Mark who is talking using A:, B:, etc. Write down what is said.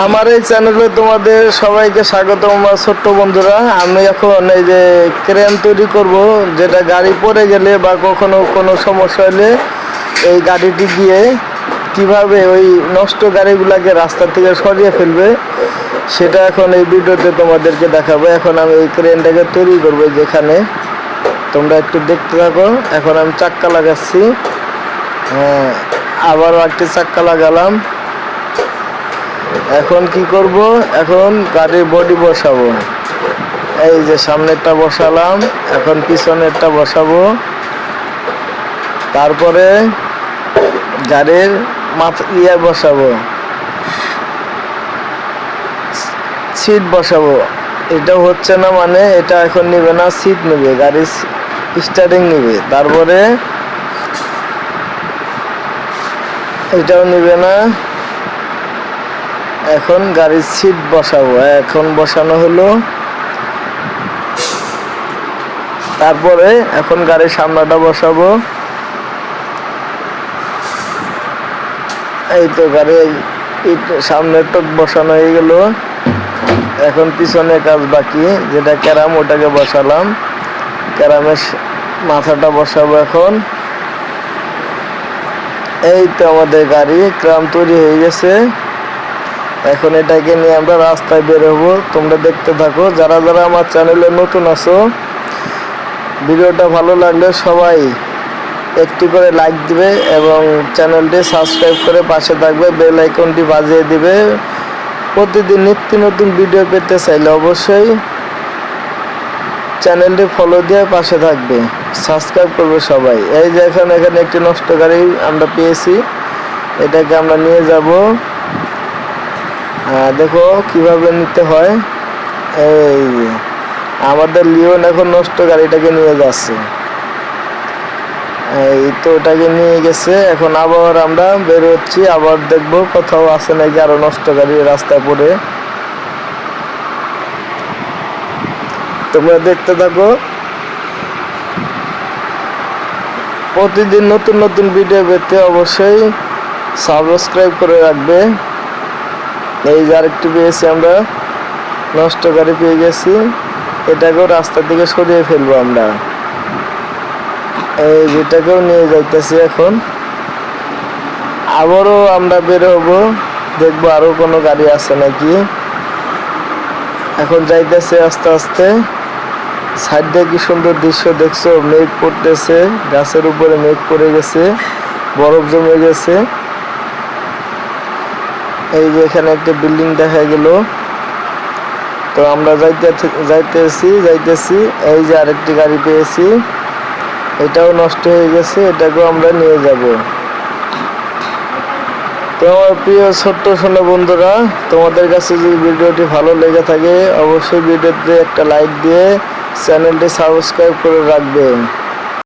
A: আমার এই চ্যানেলে তোমাদের সবাইকে স্বাগতম আমার ছোট্ট বন্ধুরা। আমি এখন এই যে ক্রেন তৈরি করব, যেটা গাড়ি পড়ে গেলে বা কখনো কোনো সমস্যা হলে এই গাড়িটি দিয়ে কিভাবে ওই নষ্ট গাড়িগুলোকে রাস্তা থেকে সরিয়ে ফেলবে সেটা এখন এই ভিডিওতে তোমাদেরকে দেখাবো। এখন আমি এই ক্রেনটাকে তৈরি করবো, যেখানে তোমরা একটু দেখতে থাকো। এখন আমি চাক্কা লাগাচ্ছি, আবারও একটি চাক্কা লাগালাম। এখন কি করব, এখন গাড়ির বডি বসাবো। এই যে সামনেরটা বসালাম, এখন পিছনেরটা বসাবো। তারপরে গাড়ির মাথা বসাবো, সিট বসাবো। এটাও হচ্ছে না, মানে এটা এখন নিবে না, সিট নেবে, গাড়ির স্টার্টিং নেবে। তারপরে এটাও নিবে না, এখন গাড়ির সিট বসাবো। এখন বসানো হলো। তারপরে এখন গাড়ির সামনাটা বসাবো। এই তো গাড়ির সামনের তো বসানো হয়ে গেল। এখন পিছনে কাজ বাকি, যেটা ক্যারাম, ওটাকে বসালাম। ক্যারামের মাথাটা বসাবো এখন। এই তো আমাদের গাড়ি ক্যারাম তৈরি হয়ে গেছে। এখন এটাকে নিয়ে আমরা রাস্তায় বের হবো। তোমরা দেখতে থাকো। যারা যারা আমার চ্যানেলে নতুন আছো, ভিডিওটা ভালো লাগলে সবাই একটি করে লাইক দিবে এবং চ্যানেলটি সাবস্ক্রাইব করে পাশে থাকবে, বেল আইকনটি বাজিয়ে দিবে। প্রতিদিন নিত্য নতুন ভিডিও পেতে চাইলে অবশ্যই চ্যানেলটি ফলো দিয়ে পাশে থাকবে, সাবস্ক্রাইব করবে সবাই। এই যে এখানে একটি নষ্ট গাড়ি আমরা পেয়েছি, এটাকে আমরা নিয়ে যাব। দেখো কিভাবে নিতে হয়। এই আমাদের লিওন এখন নষ্ট গাড়িটাকে নিয়ে যাচ্ছে। এই তো ওটাকে নিয়ে গেছে। এখন আবার আমরা বের হচ্ছি, আবার দেখবো কোথাও আছে নাকি আরো নষ্ট গাড়ি রাস্তায় পড়ে। তোমরা দেখতে থাকো। প্রতিদিন নতুন নতুন ভিডিও পেতে অবশ্যই সাবস্ক্রাইব করে রাখবে। এই যে আরেকটি পেয়েছি, আমরা নষ্ট গাড়ি পেয়ে গেছি। এটাকেও রাস্তা থেকে সরিয়ে ফেলবো আমরা। এই যেটাকেও নিয়ে যাইতেছি। এখন আবারও আমরা বের হবো, দেখবো আরো কোনো গাড়ি আছে নাকি। এখন যাইতেছে আস্তে আস্তে। সাইড দিয়ে কি সুন্দর দৃশ্য দেখছো, মেঘ পড়তেছে, গাছের উপরে মেঘ পড়ে গেছে, বরফ জমে গেছে। এই যে এখানে একটা বিল্ডিং দেখা গেল। তো আমরা যাইতেছি। এই যে আরেকটি গাড়ি পেয়েছি, এটাও নষ্ট হয়ে গেছে, এটাকেও আমরা নিয়ে যাব। তো আমার প্রিয় ছোট্ট সোনা বন্ধুরা, তোমাদের কাছে যদি ভিডিওটি ভালো লেগে থাকে অবশ্যই ভিডিওতে একটা লাইক দিয়ে চ্যানেলটি সাবস্ক্রাইব করে রাখবেন।